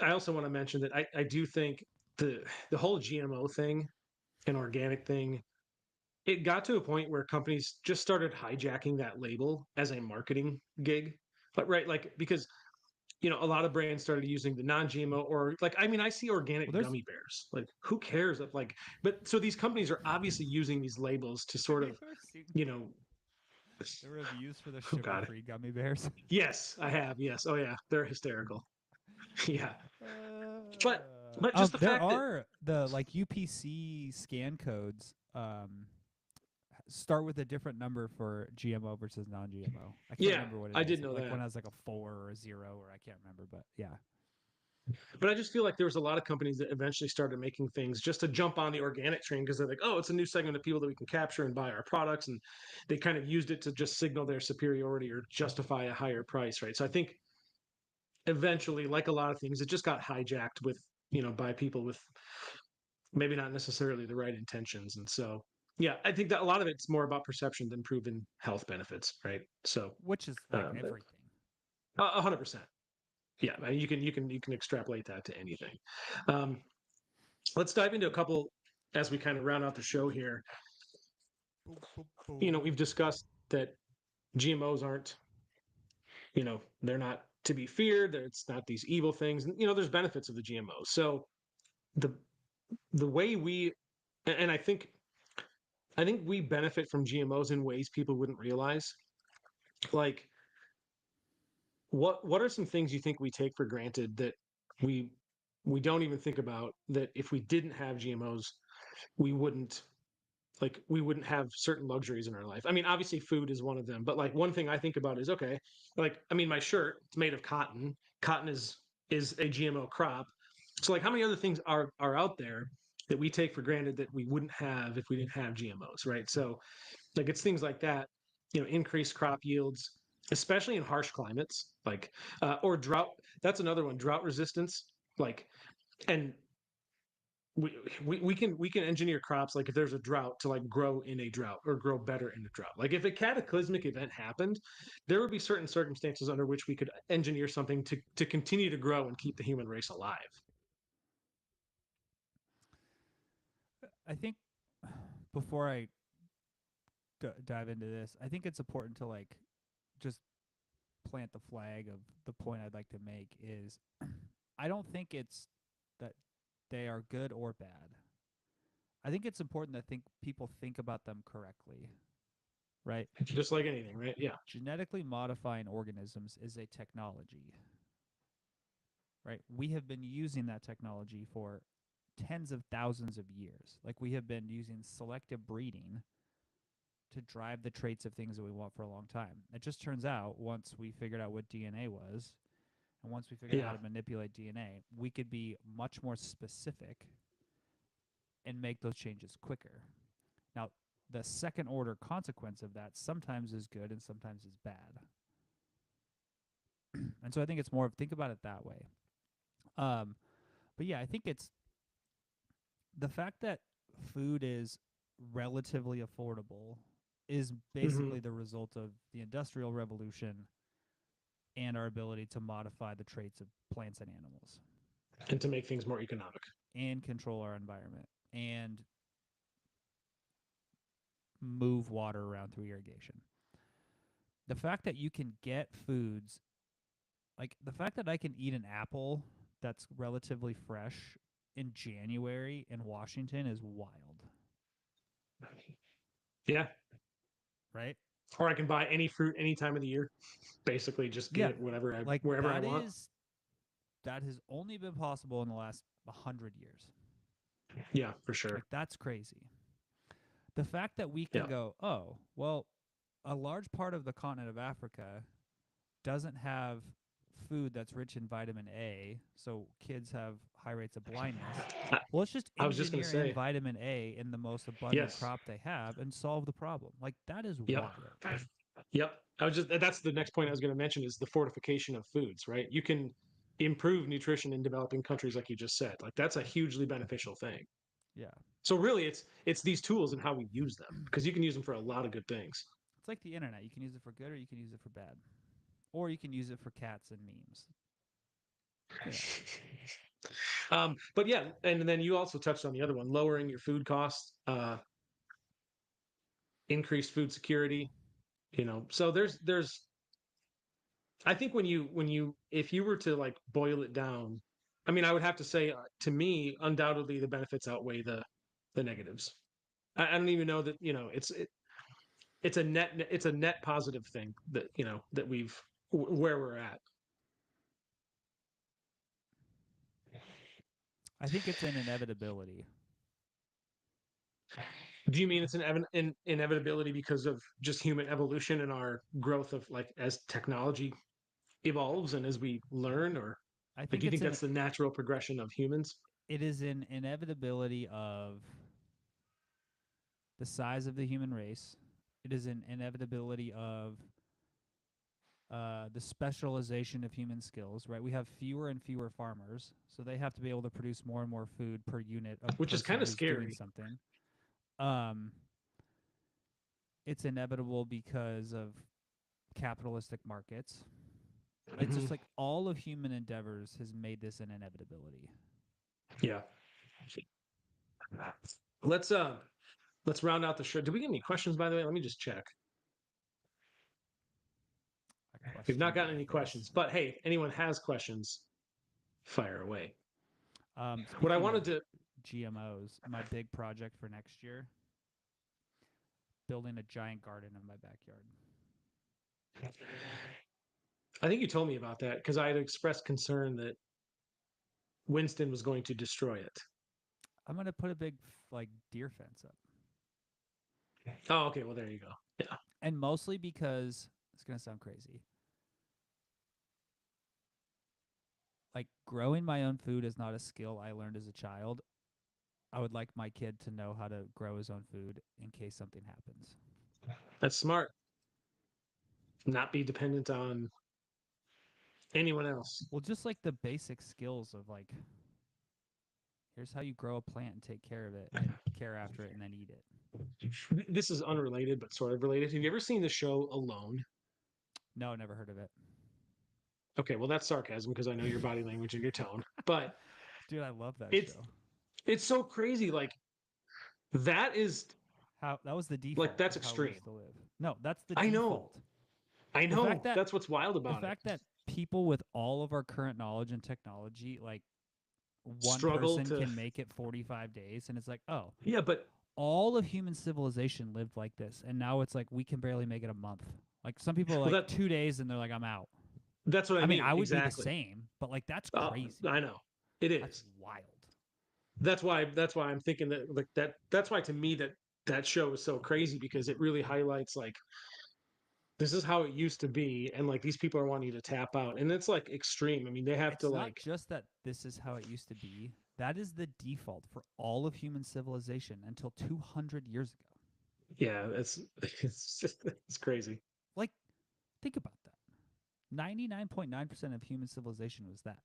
I also want to mention that I do think the whole GMO thing and organic thing, it got to a point where companies just started hijacking that label as a marketing gig. But right, like because a lot of brands started using the non-GMO or like I mean I see Well, organic there's. gummy bears. Like who cares if like but so these companies are obviously using these labels to Have sort you of, ever seen you know, the reviews for the oh God. sugar-free gummy bears? Yes, I have. Yes. Oh yeah, they're hysterical. Yeah. But just the There fact that are the like UPC scan codes. Start with a different number for GMO versus non-GMO. I can't yeah, remember what it I is. did know Like that. one has like a 4 or a 0 or I can't remember, but yeah. But I just feel like there was a lot of companies that eventually started making things just to jump on the organic train because they're like, oh, it's a new segment of people that we can capture and buy our products. And they kind of used it to just signal their superiority or justify a higher price, right? So I think eventually, like a lot of things, it just got hijacked with, by people with maybe not necessarily the right intentions. And so, yeah, I think that a lot of it's more about perception than proven health benefits, right? So, Which is like um, everything. 100%. Yeah, you can extrapolate that to anything. Um, let's dive into a couple as we kind of round out the show here. Boom, boom, boom. We've discussed that GMOs aren't, they're not to be feared. It's not these evil things. There's benefits of the GMOs. So the the way we, and I think we benefit from GMOs in ways people wouldn't realize. Like, what are some things you think we take for granted that we we don't even think about that if we didn't have GMOs, we wouldn't we wouldn't have certain luxuries in our life. I mean, obviously food is one of them, but like one thing I think about is okay, like I mean my shirt, it's made of cotton. Cotton is a GMO crop. So like how many other things are out there that we take for granted that we wouldn't have if we didn't have GMOs, right? So like it's things like that, increased crop yields, especially in harsh climates, like or drought. That's another one, drought resistance. Like and we can engineer crops like if there's a drought to like grow in a drought or grow better in a drought. Like if a cataclysmic event happened, there would be certain circumstances under which we could engineer something to continue to grow and keep the human race alive. I think before I dive into this, I think it's important to like just plant the flag of the point I'd like to make is I don't think it's that they are good or bad. I think it's important that think people think about them correctly, right? Just like anything, right? Yeah. Genetically modifying organisms is a technology, right? We have been using that technology for tens of thousands of years. Like we have been using selective breeding to drive the traits of things that we want for a long time. It just turns out once we figured out what DNA was, and once we figured out how Yeah. to manipulate DNA, we could be much more specific and make those changes quicker. Now, the second order consequence of that sometimes is good and sometimes is bad. And so I think it's more of think about it that way. Um, but yeah, I think it's the fact that food is relatively affordable is Hmm. basically the result of the industrial revolution and our ability to modify the traits of plants and animals And to make things more economic. and control our environment and move water around through irrigation. The fact that you can get foods, like the fact that I can eat an apple that's relatively fresh in January in Washington is wild, Yeah. right? Or I can buy any fruit any time of the year. Basically, just get Yeah. it Like wherever I want. that has only been possible in the last 100 years. Yeah, for sure. Like that's crazy. The fact that we can Yeah. go, oh, well, a large part of the continent of Africa doesn't have food that's rich in vitamin A, so kids have high rates of blindness. I, Well, let's just I was just going to engineer in say, vitamin A in the most abundant yes. crop they have and solve the problem. Like that is Yep. wild. Yep. That's the next point I was going to mention is the fortification of foods, right? You can improve nutrition in developing countries like you just said. Like that's a hugely beneficial thing. Yeah. So really it's these tools and how we use them because you can use them for a lot of good things. It's like the internet. You can use it for good or you can use it for bad. Or you can use it for cats and memes. You know. But yeah, and then you also touched on the other one, lowering your food costs, increased food security. So there's I think when you if you were to like boil it down, I mean, I would have to say to me, undoubtedly the benefits outweigh the negatives. I don't even know that it's a net positive thing that that where we're at. I think it's an inevitability. Do you mean it's an inevitability because of just human evolution and our growth of like as technology evolves and as we learn, or I like think do you it's think an that's the natural progression of humans? it is an inevitability of the size of the human race. It is an inevitability of the specialization of human skills, right? We have fewer and fewer farmers, so they have to be able to produce more and more food per unit of Which is person kind of who's doing scary. something. Um, it's inevitable because of capitalistic markets. It's Mhm. just like all of human endeavors has made this an inevitability. Yeah. Let's uh let's round out the show. Do we get any questions by the way? Let me just check. A We've not question gotten any quiz. questions, but hey, if anyone has questions, fire away. What I Speaking of wanted to GMOs, my big project for next year, building a giant garden in my backyard. I think you told me about that because I had expressed concern that Winston was going to destroy it. I'm gonna put a big like deer fence up, Oh, okay. Well, there you go. Yeah. and mostly because it's gonna sound crazy. Like growing my own food is not a skill I learned as a child. I would like my kid to know how to grow his own food in case something happens. That's smart. Not be dependent on anyone else. Well, just like the basic skills of like, here's how you grow a plant and take care of it and care after it and then eat it. This is unrelated, but sort of related. Have you ever seen the show Alone? No, never heard of it. Okay, well, that's sarcasm because I know your body language and your tone, but Dude, I love that it's show. it's so crazy. Like that is How that was the like default that's of how we extreme. used to live. No, that's the I know. default. I The fact know. that That's what's wild the about it. fact that people with all of our current knowledge and technology like one struggle person to. can make it 45 days, and it's like, oh, Yeah, but all of human civilization lived like this, and now it's like we can barely make it a month. Like some people are well, like 2 days, and they're like, I'm out. that's what I I mean, mean I would be the exactly. same, but like that's crazy. I know it That's is. wild. That's why I'm thinking that like that's why to me that show is so crazy because it really highlights like this is how it used to be and like these people are wanting to tap out and it's like extreme. I mean, they have to It's not like just that this is how it used to be. That is the default for all of human civilization until 200 years ago. yeah, it's just it's crazy. Like, think about that. 99.9% of human civilization was that.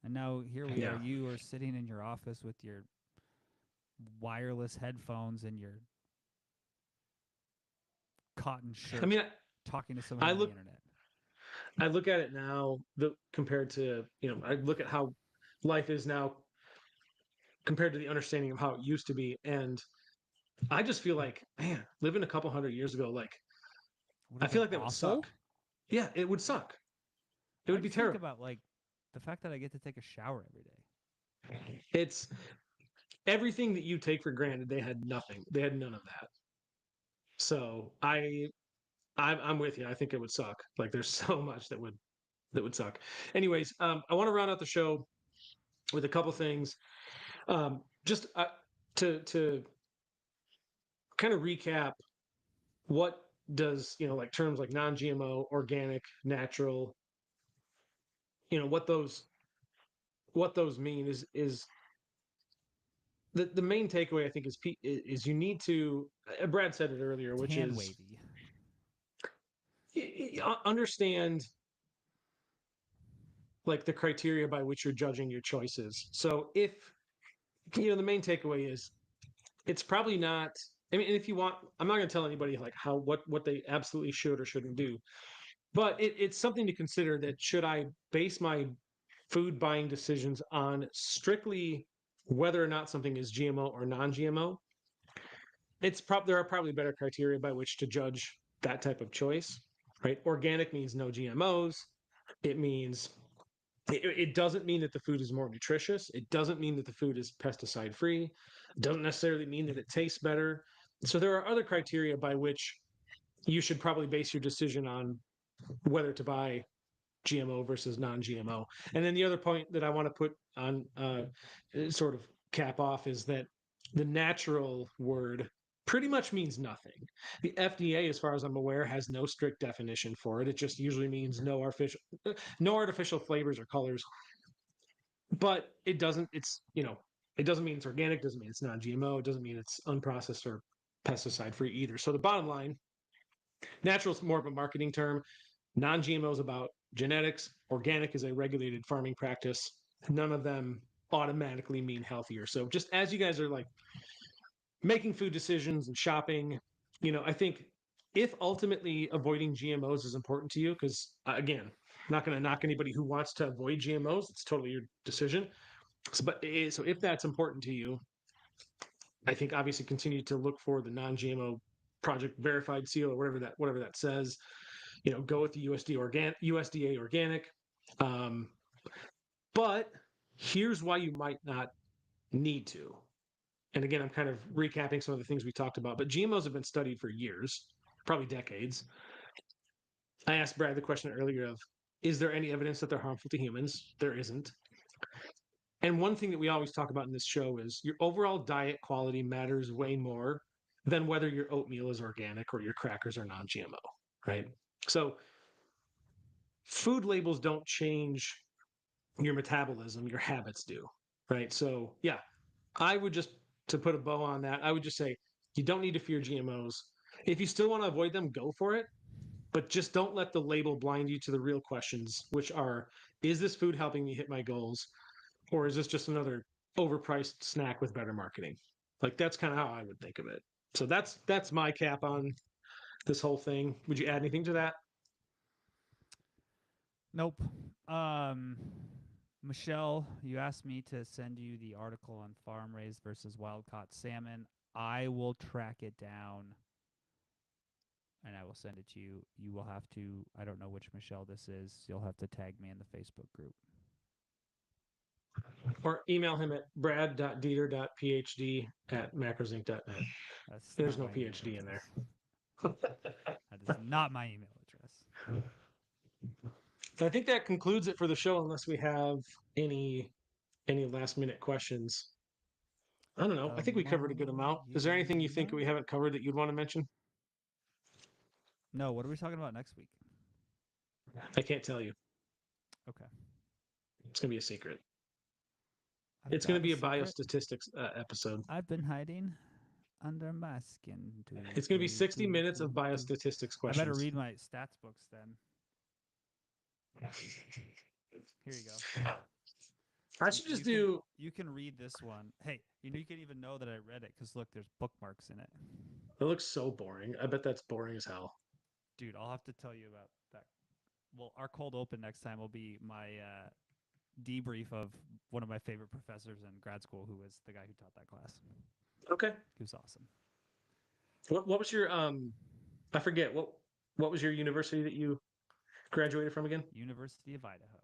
And now here we are. Yeah. You are sitting in your office with your wireless headphones and your cotton I shirt mean, talking to somebody I on the look internet. I look at it now compared to, I look at how life is now compared to the understanding of how it used to be and I just feel like, man, living a couple hundred years ago like Would I have feel been like that would awful. suck. Yeah, it would Yeah. suck. It I would be just think terrible. about like the fact that I get to take a shower every day. It's everything that you take for granted. They had nothing. They had none of that. So I'm with you. I think it would suck. Like there's so much that would suck. Anyways, I want to round out the show with a couple things. Just to kind of recap, what does like terms like non-GMO, organic, natural, what those mean is the main takeaway I think is you need to. Brad said it earlier, It's which hand is wavy. understand like the criteria by which you're judging your choices. So if the main takeaway is it's probably not. I mean, if you want, I'm not going to tell anybody like what they absolutely should or shouldn't do, but it's something to consider that should I base my food buying decisions on strictly whether or not something is GMO or non-GMO, there are probably better criteria by which to judge that type of choice, right? Organic means no GMOs. It means it doesn't mean that the food is more nutritious. It doesn't mean that the food is pesticide free. It doesn't necessarily mean that it tastes better. So there are other criteria by which you should probably base your decision on whether to buy GMO versus non-GMO. And then the other point that I want to put on sort of cap off is that the natural word pretty much means nothing. The FDA, as far as I'm aware, has no strict definition for it. It just usually means no artificial flavors or colors. But it doesn't. It doesn't mean it's organic. Doesn't mean it's non-GMO. It doesn't mean it's unprocessed or pesticide free either. So the bottom line, natural is more of a marketing term. Non-GMO is about genetics. Organic is a regulated farming practice. None of them automatically mean healthier. So just as you guys are like making food decisions and shopping, I think if ultimately avoiding GMOs is important to you, because again, I'm not going to knock anybody who wants to avoid GMOs. It's totally your decision. So if that's important to you, I think obviously continue to look for the non-GMO project verified seal or whatever that says. Go with the USDA organic. Um, but here's why you might not need to. And again, I'm kind of recapping some of the things we talked about, but GMOs have been studied for years, probably decades. I asked Brad the question earlier of, is there any evidence that they're harmful to humans? There isn't. And one thing that we always talk about in this show is your overall diet quality matters way more than whether your oatmeal is organic or your crackers are non-GMO, right? So food labels don't change your metabolism, your habits do, right? So yeah, I would just to put a bow on that, I would just say you don't need to fear GMOs. If you still want to avoid them, go for it, but just don't let the label blind you to the real questions, which are: is this food helping me hit my goals, or is this just another overpriced snack with better marketing? Like that's kind of how I would think of it. So that's my cap on this whole thing. Would you add anything to that? Nope. Um, Michelle, you asked me to send you the article on farm raised versus wild caught salmon. I will track it down and I will send it to you. You will have to, I don't know which Michelle this is. You'll have to tag me in the Facebook group. Or email him at brad.dieter.phd@macrozinc.net. That's There's not no my email PhD in there. address. That is not my email address. So I think that concludes it for the show, unless we have any any last minute questions. I don't know. I The think we covered a good more amount. Is there you anything you think we know. haven't covered that you'd want to mention? No, what are we talking about next week? I can't tell you. Okay. It's gonna be a secret. I've It's gonna got a be a secret. biostatistics episode. I've been hiding under my skin. It's gonna be 60 minutes of biostatistics I better questions. read my stats books then. Here you go. I should just You can do. you can read this one. Hey, you can even know that I read it because look, there's bookmarks in it. It looks so boring. I bet that's boring as hell. Dude, I'll have to tell you about that. Well, our cold open next time will be my debrief of one of my favorite professors in grad school, who was the guy who taught that class. Okay. He was awesome. What was your I forget what was your university that you graduated from again? University of Idaho.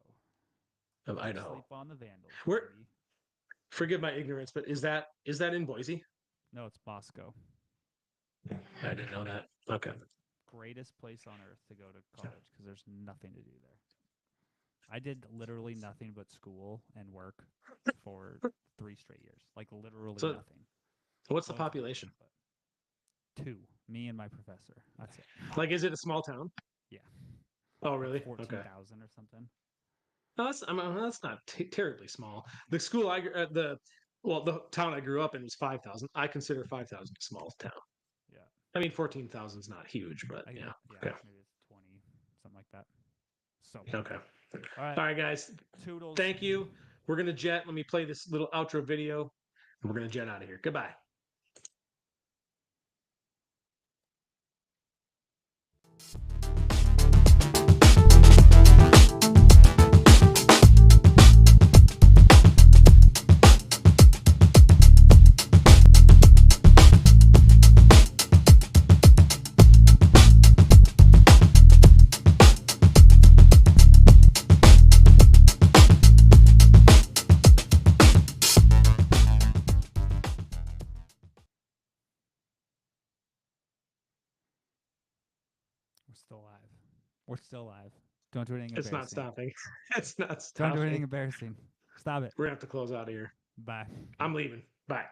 Of Don't Idaho. sleep on the Vandals, Where baby. forgive my ignorance, but is that in Boise? No, it's Moscow. I didn't know that. Okay. Greatest place on earth to go to college because there's nothing to do there. I did literally nothing but school and work for 3 straight years. Like literally So nothing. what's the Going to the gym, population? but two. Me and my professor. That's it. Like, is it a small town? Yeah. Oh, Like really? Okay. 14,000 or something. No, that's not terribly small. The school the town I grew up in was 5,000. I consider 5,000 a small town. Yeah. I mean, 14,000 is not huge, but yeah. Yeah. Okay. Maybe it's 20, something like that. So, Okay. all right. All right, guys. Toodles. Thank you. We're gonna jet. Let me play this little outro video, and we're gonna jet out of here. Goodbye. We're still alive. We're still alive. Don't do anything It's not embarrassing. stopping. It's not Don't do stopping. anything embarrassing. Stop it. We're gonna have to close out of here. Bye. I'm leaving. Bye.